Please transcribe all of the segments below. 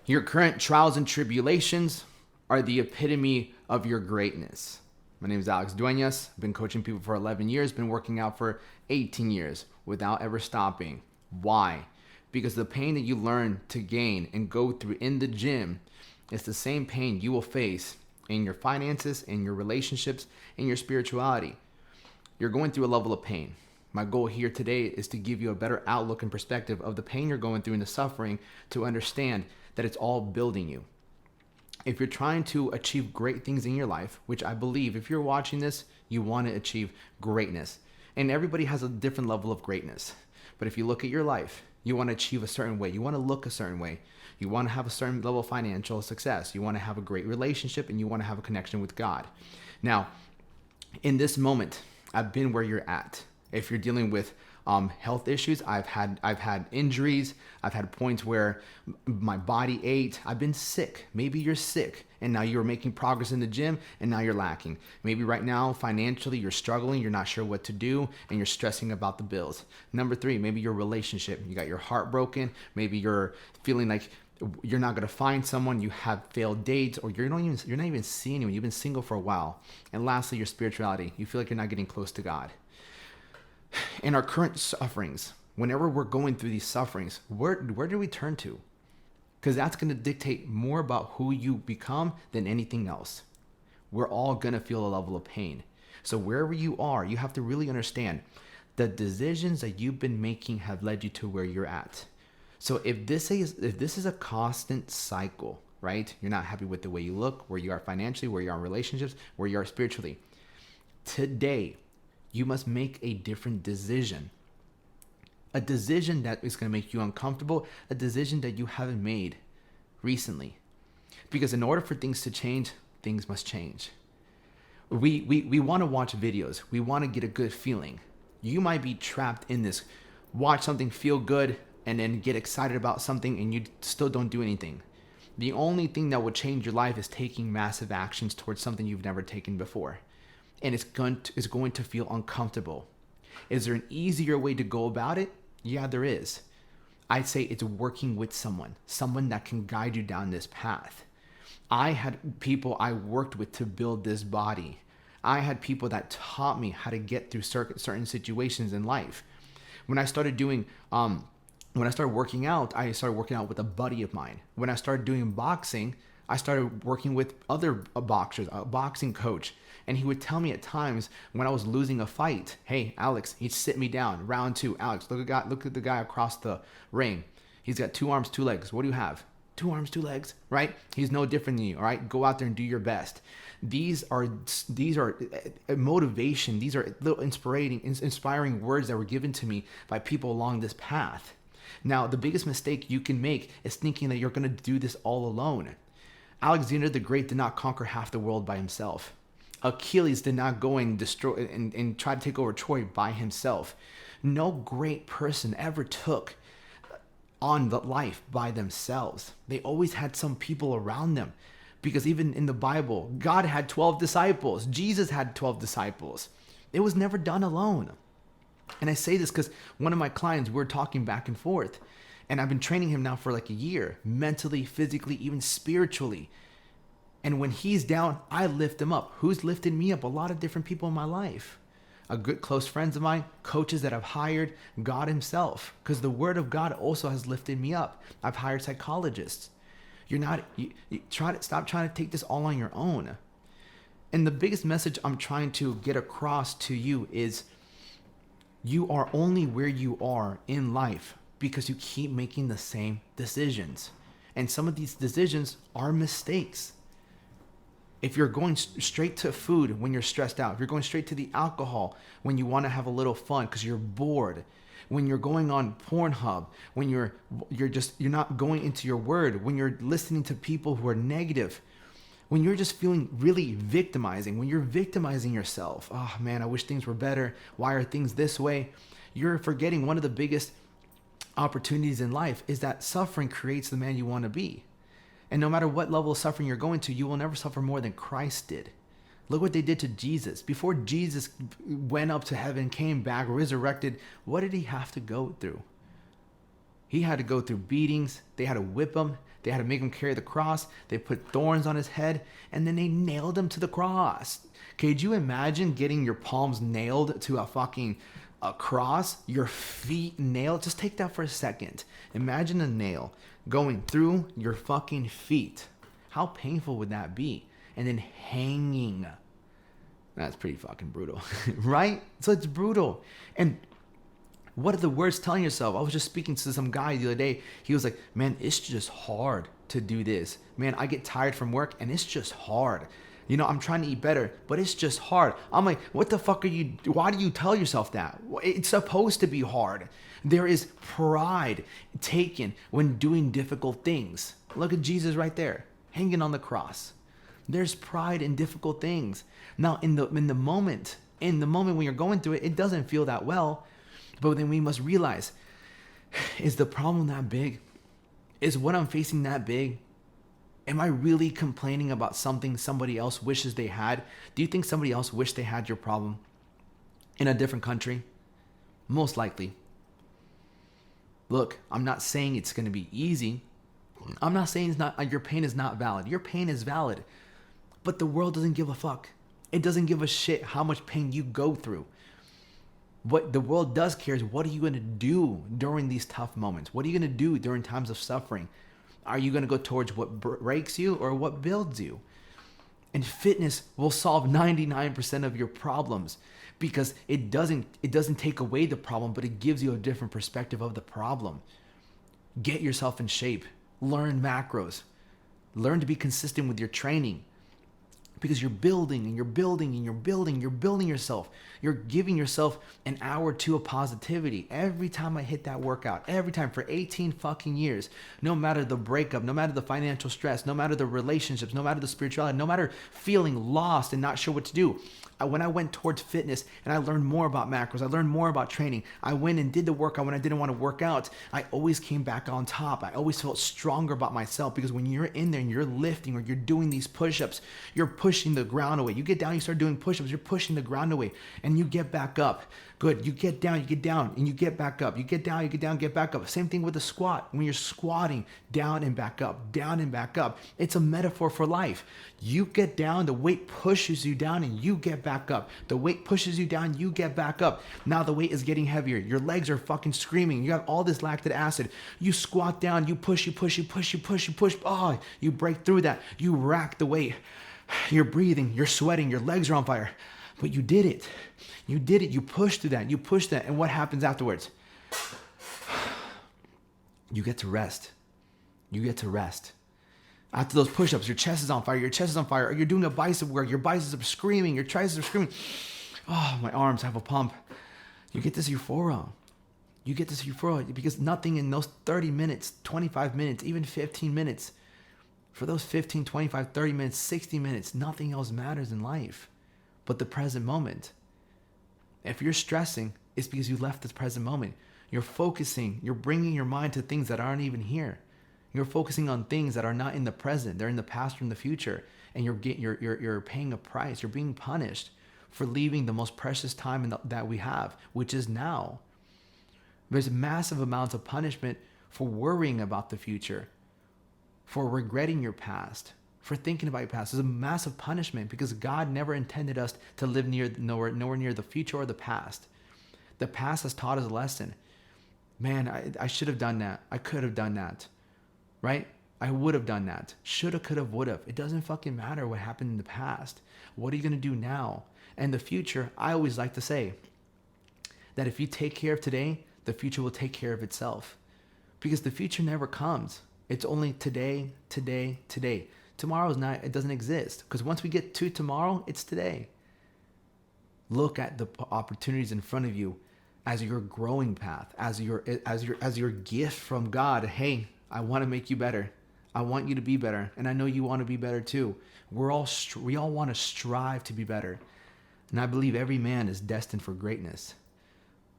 Your current trials and tribulations are the epitome of your greatness. My name is Alex Duenas. I've been coaching people for 11 years, been working out for 18 years without ever stopping. Why? Because the pain that you learn to gain and go through in the gym is the same pain you will face in your finances, in your relationships, in your spirituality. You're going through a level of pain. My goal here today is to give you a better outlook and perspective of the pain you're going through and the suffering, to understand that it's all building you. If you're trying to achieve great things in your life, which I believe if you're watching this, you want to achieve greatness. And everybody has a different level of greatness. But if you look at your life, you want to achieve a certain way. You want to look a certain way. You want to have a certain level of financial success. You want to have a great relationship, and you want to have a connection with God. Now, in this moment, I've been where you're at. If you're dealing with health issues, I've had injuries. I've had points where my body ached. I've been sick. Maybe you're sick and now you're making progress in the gym and now you're lacking. Maybe right now financially you're struggling. You're not sure what to do and you're stressing about the bills. Number 3, maybe your relationship. You got your heart broken. Maybe you're feeling like you're not going to find someone. You have failed dates, or you're not even seeing anyone. You've been single for a while. And lastly, your spirituality. You feel like you're not getting close to God. In our current sufferings, whenever we're going through these sufferings, where do we turn to? Because that's going to dictate more about who you become than anything else. We're all going to feel a level of pain. So wherever you are, you have to really understand the decisions that you've been making have led you to where you're at. So if this is a constant cycle, right? You're not happy with the way you look, where you are financially, where you are in relationships, where you are spiritually. Today, you must make a different decision. A decision that is going to make you uncomfortable, a decision that you haven't made recently. Because in order for things to change, things must change. We want to watch videos. We want to get a good feeling. You might be trapped in this. Watch something, feel good, and then get excited about something and you still don't do anything. The only thing that will change your life is taking massive actions towards something you've never taken before. And it's going to feel uncomfortable. Is there an easier way to go about it? Yeah, there is. I'd say it's working with someone that can guide you down this path. I had people I worked with to build this body. I had people that taught me how to get through certain situations in life. When I started working out, I started working out with a buddy of mine. When I started doing boxing, I started working with other boxers, a boxing coach. And he would tell me at times when I was losing a fight, hey, Alex, he'd sit me down. Round 2, Alex, look at the guy across the ring. He's got 2 arms, 2 legs. What do you have? 2 arms, 2 legs, right? He's no different than you, all right? Go out there and do your best. These are motivation. These are little inspiring words that were given to me by people along this path. Now, the biggest mistake you can make is thinking that you're going to do this all alone. Alexander the Great did not conquer half the world by himself. Achilles did not go and destroy and try to take over Troy by himself. No great person ever took on the life by themselves. They always had some people around them. Because even in the Bible, God had 12 disciples. Jesus had 12 disciples. It was never done alone. And I say this because one of my clients, we're talking back and forth. And I've been training him now for like a year, mentally, physically, even spiritually. And when he's down, I lift him up. Who's lifted me up? A lot of different people in my life. A good close friends of mine, coaches that I've hired, God himself. Because the word of God also has lifted me up. I've hired psychologists. Stop trying to take this all on your own. And the biggest message I'm trying to get across to you is you are only where you are in life because you keep making the same decisions. And some of these decisions are mistakes. If you're going straight to food when you're stressed out, if you're going straight to the alcohol when you want to have a little fun because you're bored, when you're going on Pornhub, when you're not going into your word, when you're listening to people who are negative, when you're just feeling really victimizing, when you're victimizing yourself, oh man, I wish things were better. Why are things this way? You're forgetting one of the biggest opportunities in life is that suffering creates the man you want to be. And no matter what level of suffering you're going to, you will never suffer more than Christ did. Look what they did to Jesus. Before Jesus went up to heaven, came back, resurrected, what did he have to go through? He had to go through beatings. They had to whip him. They had to make him carry the cross. They put thorns on his head, and then they nailed him to the cross. Could you imagine getting your palms nailed to a cross? Your feet nailed? Just take that for a second. Imagine a nail going through your fucking feet. How painful would that be? And then hanging. That's pretty fucking brutal, right? So it's brutal. And what are the words telling yourself? I was just speaking to some guy the other day. He was like, man, it's just hard to do this. Man, I get tired from work and it's just hard. You know, I'm trying to eat better, but it's just hard. I'm like, what the fuck why do you tell yourself that? It's supposed to be hard. There is pride taken when doing difficult things. Look at Jesus right there, hanging on the cross. There's pride in difficult things. Now, in the moment when you're going through it, it doesn't feel that well. But then we must realize, is the problem that big? Is what I'm facing that big? Am I really complaining about something somebody else wishes they had? Do you think somebody else wished they had your problem in a different country? Most likely. Look, I'm not saying it's going to be easy. I'm not saying your pain is not valid. Your pain is valid. But the world doesn't give a fuck. It doesn't give a shit how much pain you go through. What the world does care is, what are you going to do during these tough moments? What are you going to do during times of suffering? Are you going to go towards what breaks you or what builds you? And fitness will solve 99% of your problems, because it doesn't take away the problem, but it gives you a different perspective of the problem. Get yourself in shape. Learn macros. Learn to be consistent with your training. Because you're building and you're building and you're building, you're building yourself. You're giving yourself an hour or two of positivity. Every time I hit that workout, every time for 18 fucking years, no matter the breakup, no matter the financial stress, no matter the relationships, no matter the spirituality, no matter feeling lost and not sure what to do. When I went towards fitness and I learned more about macros, I learned more about training, I went and did the workout when I didn't want to work out, I always came back on top. I always felt stronger about myself, because when you're in there and you're lifting or you're doing these push-ups, you're pushing the ground away. You get down, you start doing push-ups, you're pushing the ground away, and you get back up. Good. You get down, and you get back up. You get down, get back up. Same thing with the squat. When you're squatting, down and back up, down and back up. It's a metaphor for life. You get down, the weight pushes you down, and you get back up. The weight pushes you down, you get back up. Now the weight is getting heavier. Your legs are fucking screaming. You have all this lactic acid. You squat down, you push. Oh, you break through that. You rack the weight. You're breathing, you're sweating, your legs are on fire. But you did it. You did it. You pushed through that. You pushed that. And what happens afterwards? You get to rest. You get to rest. After those push-ups, your chest is on fire. Your chest is on fire. Or you're doing a bicep work. Your biceps are screaming. Your triceps are screaming. Oh, my arms have a pump. You get this euphoria. You get this euphoria because nothing in those 30 minutes, 25 minutes, even 15 minutes, for those 15, 25, 30 minutes, 60 minutes, nothing else matters in life but the present moment. If you're stressing, it's because you left the present moment. You're focusing, you're bringing your mind to things that aren't even here. You're focusing on things that are not in the present. They're in the past or in the future. And you're paying a price. You're being punished for leaving the most precious time that we have, which is now. There's massive amounts of punishment for worrying about the future, for regretting your past, for thinking about your past. There's a massive punishment because God never intended us to live nowhere near the future or the past. The past has taught us a lesson. Man, I should have done that. I could have done that. Right? I would have done that. Shoulda, coulda, woulda. It doesn't fucking matter what happened in the past. What are you going to do now? And the future, I always like to say that if you take care of today, the future will take care of itself. Because the future never comes. It's only today, today, today. Tomorrow's not, it doesn't exist. Because once we get to tomorrow, it's today. Look at the opportunities in front of you as your growing path, as your gift from God. Hey, I want to make you better. I want you to be better. And I know you want to be better too. We all want to strive to be better. And I believe every man is destined for greatness.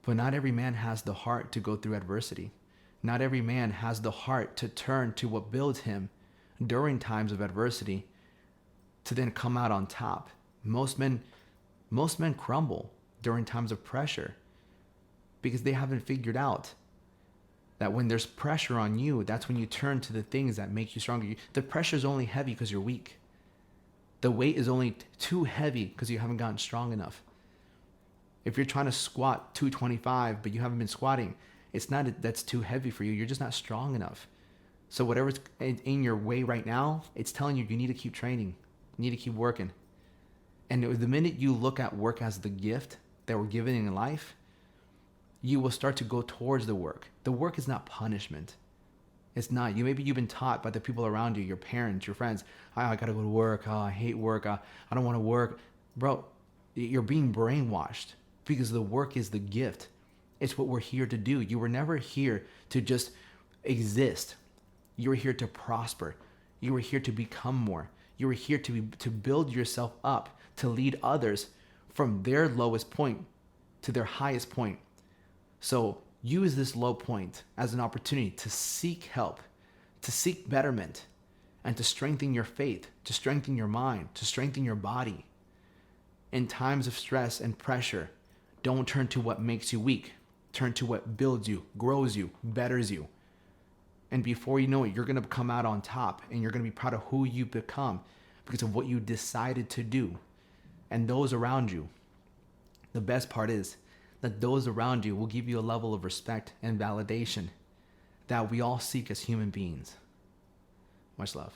But not every man has the heart to go through adversity. Not every man has the heart to turn to what builds him during times of adversity to then come out on top. Most men crumble during times of pressure because they haven't figured out That when there's pressure on you, that's when you turn to the things that make you stronger. The pressure is only heavy because you're weak. The weight is only too heavy because you haven't gotten strong enough. If you're trying to squat 225, but you haven't been squatting, it's not that's too heavy for you. You're just not strong enough. So whatever's in your way right now, it's telling you need to keep training. You need to keep working. And the minute you look at work as the gift that we're given in life, you will start to go towards the work. The work is not punishment. It's not. Maybe you've been taught by the people around you, your parents, your friends, I gotta go to work. Oh, I hate work. I don't want to work. Bro, you're being brainwashed because the work is the gift. It's what we're here to do. You were never here to just exist. You were here to prosper. You were here to become more. You were here to build yourself up, to lead others from their lowest point to their highest point. So use this low point as an opportunity to seek help, to seek betterment, and to strengthen your faith, to strengthen your mind, to strengthen your body. In times of stress and pressure, don't turn to what makes you weak. Turn to what builds you, grows you, betters you. And before you know it, you're going to come out on top, and you're going to be proud of who you become because of what you decided to do. And those around you, the best part is that those around you will give you a level of respect and validation that we all seek as human beings. Much love.